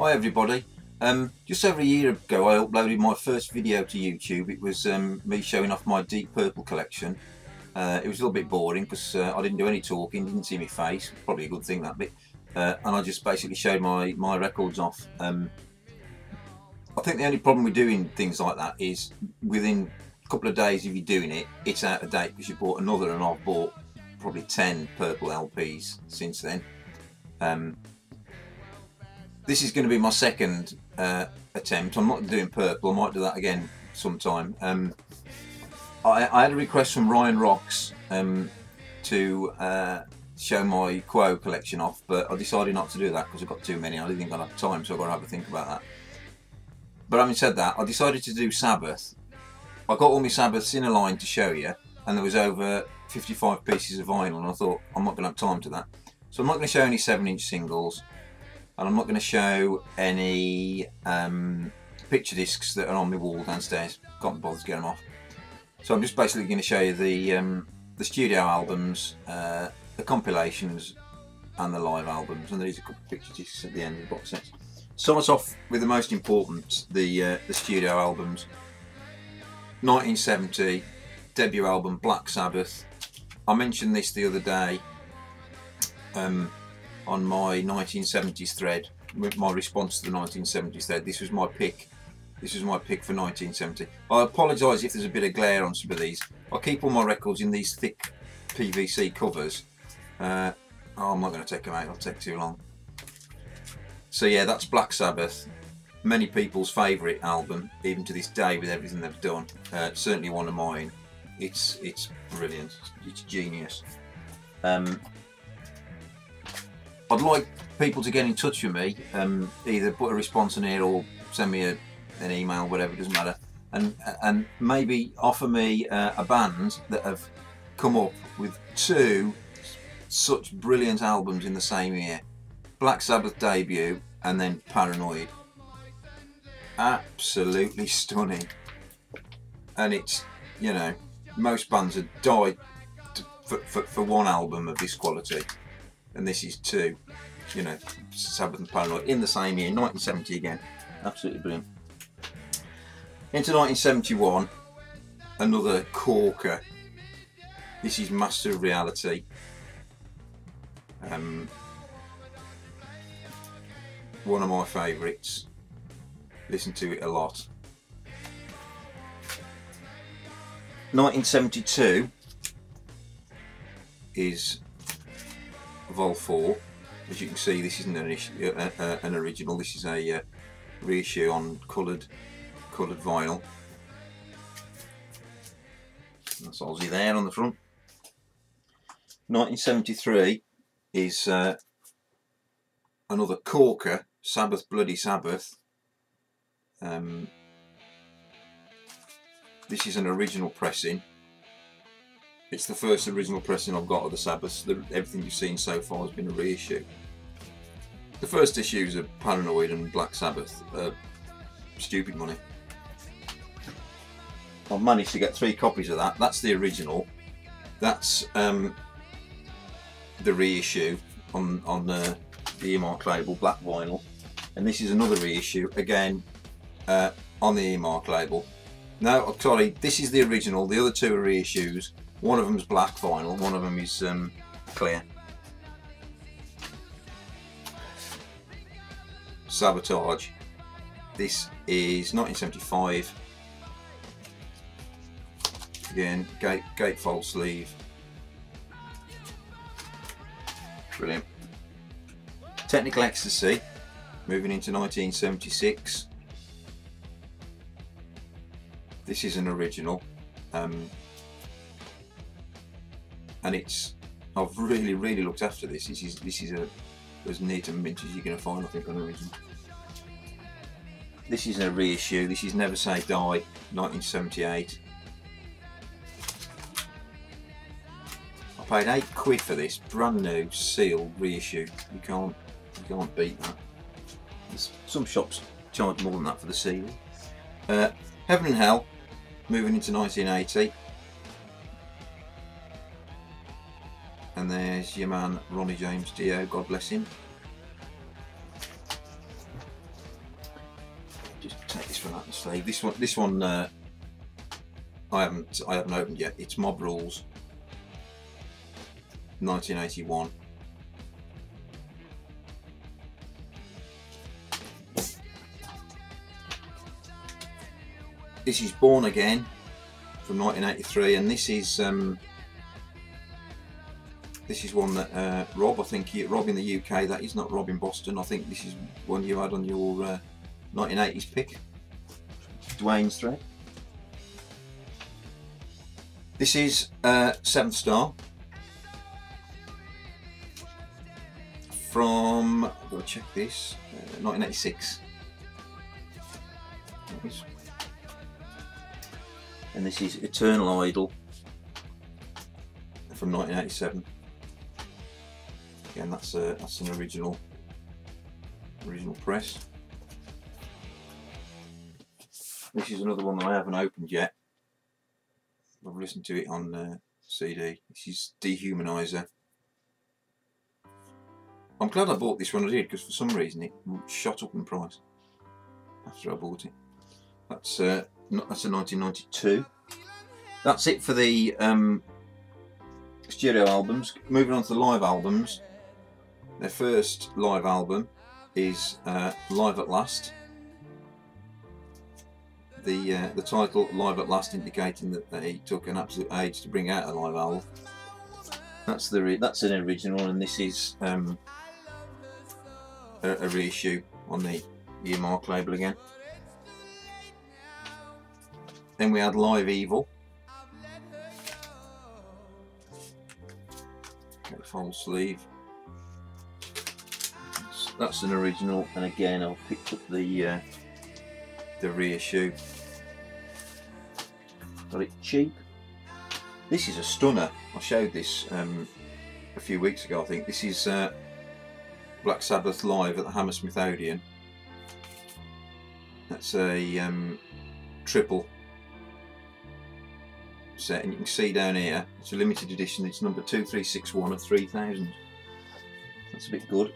Hi everybody. Just over a year ago I uploaded my first video to YouTube. It was me showing off my Deep Purple collection. It was a little bit boring because I didn't do any talking, didn't see my face, probably a good thing that bit, and I just basically showed my records off. I think the only problem with doing things like that is within a couple of days of you doing it, it's out of date because you bought another, and I've bought probably 10 purple LPs since then. This is going to be my second attempt. I'm not doing purple, I might do that again sometime. I had a request from Ryan Rocks to show my Quo collection off, but I decided not to do that because I've got too many. I didn't think I'd have time, so I've got to have a think about that. But having said that, I decided to do Sabbath. I got all my Sabbaths in a line to show you, and there was over 55 pieces of vinyl, and I thought I'm not going to have time to that. So I'm not going to show any 7-inch singles, and I'm not going to show any picture discs that are on my wall downstairs. Can't be bothered to get them off. So I'm just basically going to show you the studio albums, the compilations, and the live albums. And there is a couple of picture discs at the end of the box sets. Start off with the most important, the studio albums. 1970 debut album, Black Sabbath. I mentioned this the other day on my 1970s thread, with my response to the 1970s thread. This was my pick. This was my pick for 1970. I apologise if there's a bit of glare on some of these. I keep all my records in these thick PVC covers. Oh, I'm not going to take them out, it'll take too long. So yeah, that's Black Sabbath. Many people's favourite album, even to this day, with everything they've done. Certainly one of mine. It's brilliant. It's genius. I'd like people to get in touch with me, either put a response in here or send me an email, whatever, doesn't matter, and maybe offer me a band that have come up with 2 such brilliant albums in the same year. Black Sabbath debut and then Paranoid. Absolutely stunning. And it's, you know, most bands have died for one album of this quality, and this is 2, you know, Sabbath and Paranoid in the same year, 1970 again. Absolutely brilliant. Into 1971, another corker. This is Master of Reality. One of my favourites. Listen to it a lot. 1972 is Vol 4. As you can see, this isn't an original. This is a reissue on coloured vinyl. That's Aussie there on the front. 1973 is another corker, Sabbath Bloody Sabbath. This is an original pressing. It's the first original pressing I've got of the Sabbaths. Everything you've seen so far has been a reissue. The first issues of Paranoid and Black Sabbath are stupid money. I've managed to get 3 copies of that. That's the original. That's the reissue on the Earmark label, black vinyl. And this is another reissue, again on the Earmark label. No, sorry, this is the original. The other 2 are reissues. One of them is black vinyl, one of them is clear. Sabotage. This is 1975. Again, gatefold sleeve. Brilliant. Technical Ecstasy, moving into 1976. This is an original, and I've really looked after this. This is as near to mint as you're going to find, I think, on original. This is a reissue. This is Never Say Die, 1978. I paid £8 for this, brand new, sealed reissue. You can't beat that. Some shops charge more than that for the seal. Heaven and Hell, moving into 1980. And there's your man Ronnie James Dio, God bless him. this one out the sleeve. This one I haven't opened yet. It's Mob Rules 1981. This is Born Again from 1983, and this is one that Rob, I think Rob in the UK, that is not Rob in Boston. I think this is one you had on your 1980s pick, Dwayne's thread. This is Seventh Star from, I've got to check this, 1986. And this is Eternal Idol from 1987. Again, that's an original press. This is another one that I haven't opened yet. I've listened to it on CD. This is Dehumanizer. I'm glad I bought this one. I did, because for some reason it shot up in price after I bought it. That's a 1992. That's it for the studio albums. Moving on to the live albums. Their first live album is Live at Last. The title Live at Last indicating that they took an absolute age to bring out a live album. That's an original, and this is a reissue on the Earmark label again. Then we had Live Evil. Okay, full sleeve. That's an original, and again I've picked up the reissue. Got it cheap. This is a stunner. I showed this a few weeks ago, I think. This is Black Sabbath live at the Hammersmith Odeon. That's a triple set, and you can see down here it's a limited edition. It's number 2361 of 3000. That's a bit good.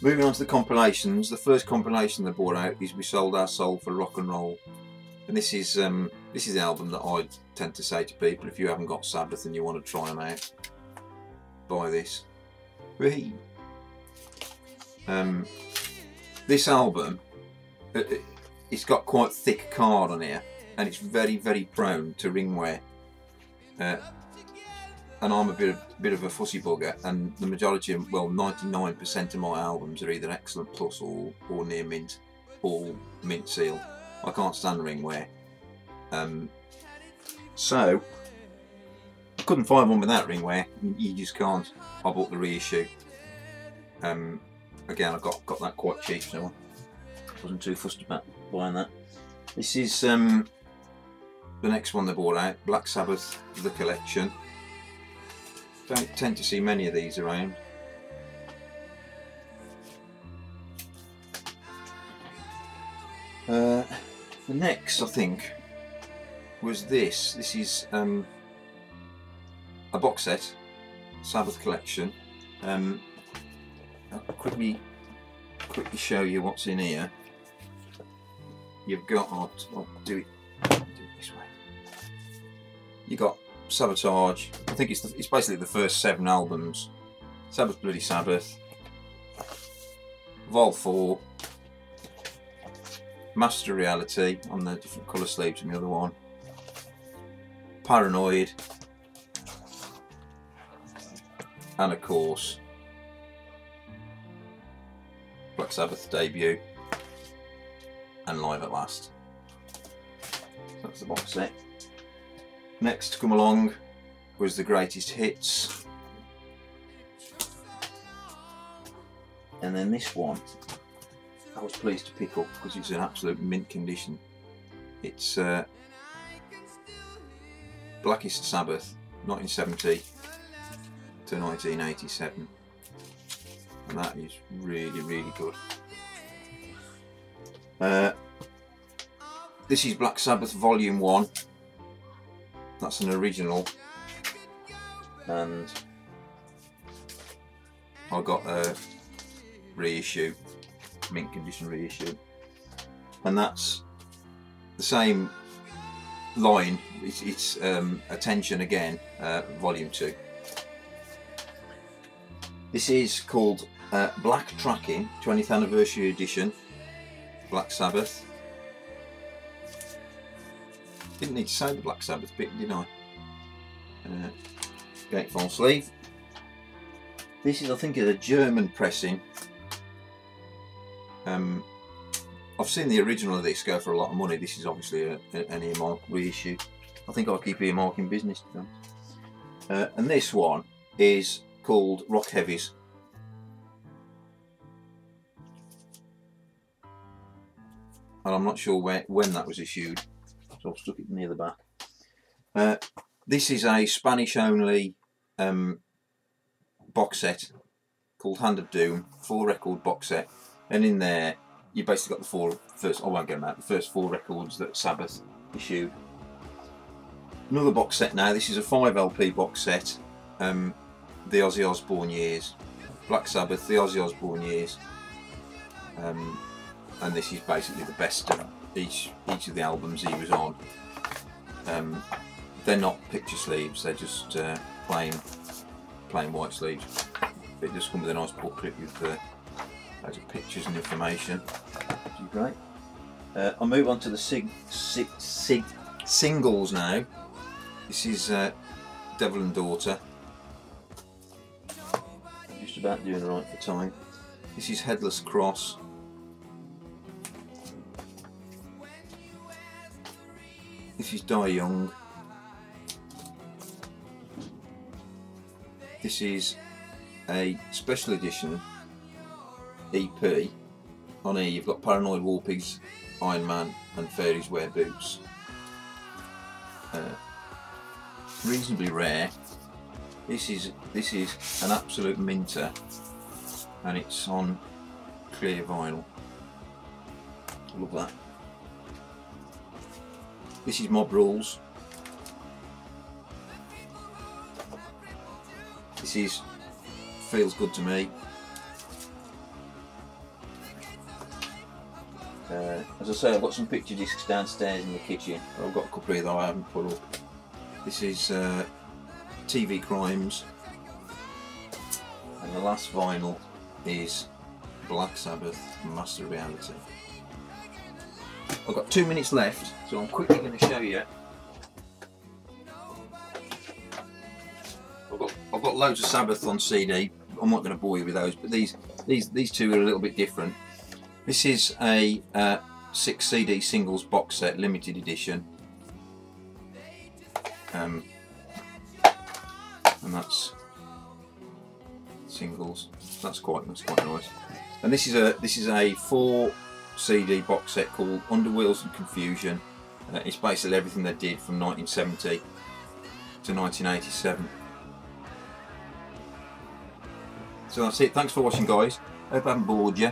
Moving on to the compilations. The first compilation they brought out is We Sold Our Soul for Rock and Roll, and this is the album that I tend to say to people, if you haven't got Sabbath and you want to try them out, buy this. This album, it's got quite thick card on here, and it's very, very prone to ring wear. And I'm a bit of a fussy bugger, and the majority of, well, 99% of my albums are either excellent plus or near mint, all mint seal. I can't stand ring wear. So I couldn't find one without ring wear. You just can't. I bought the reissue. Again, I got that quite cheap, so I wasn't too fussed about buying that. This is the next one they brought out, Black Sabbath The Collection. Don't tend to see many of these around. The next, I think, was this. This is a box set, Sabbath Collection. I'll quickly show you what's in here. You've got, I'll do it this way. You got Sabotage. I think it's basically the first 7 albums. Sabbath Bloody Sabbath, Vol 4, Master Reality on the different colour sleeves in the other one, Paranoid, and of course Black Sabbath Debut and Live at Last. That's the box set. Next to come along was the Greatest Hits, and then this one I was pleased to pick up because it's in absolute mint condition. It's Blackest Sabbath 1970 to 1987, and that is really, really good. This is Black Sabbath Volume 1. That's an original, and I got a reissue, mint condition reissue. and that's the same line. It's Attention Again, Volume 2. This is called Black Tracking 20th Anniversary Edition, Black Sabbath. Didn't need to say the Black Sabbath bit, did I? Gatefold sleeve. This is, I think, a German pressing. I've seen the original of this go for a lot of money. This is obviously an earmark reissue. I think I'll keep earmarking business to them. And this one is called Rock Heavies. And I'm not sure when that was issued, so I've stuck it near the back. This is a Spanish only box set called Hand of Doom, 4-record box set, and in there you basically got the first, I won't get them out, the first 4 records that Sabbath issued. Another box set now. This is a 5 LP box set, the Ozzy Osbourne years, Black Sabbath, the Ozzy Osbourne years, and this is basically the best of each of the albums he was on. They're not picture sleeves, they're just plain white sleeves. It just comes with a nice booklet with loads of pictures and information, which is great. I'll move on to the singles now. This is Devil and Daughter. Just about doing right for time. This is Headless Cross. This is Die Young. This is a special edition EP. On here you've got Paranoid Warpigs, Iron Man and Fairies Wear Boots. Reasonably rare. This is an absolute minter, and it's on clear vinyl. Love that. This is Mob Rules. This is Feels Good to Me. As I say, I've got some picture discs downstairs in the kitchen. I've got a couple here that I haven't put up. This is TV Crimes, and the last vinyl is Black Sabbath Master Reality. I've got 2 minutes left, so I'm quickly going to show you. I've got loads of Sabbath on CD. I'm not going to bore you with those, but these two are a little bit different. This is a 6 CD singles box set, limited edition, and that's singles. That's quite nice. And this is a 4 CD box set called Under Wheels and Confusion. It's basically everything they did from 1970 to 1987. So that's it. Thanks for watching, guys. Hope I haven't bored you.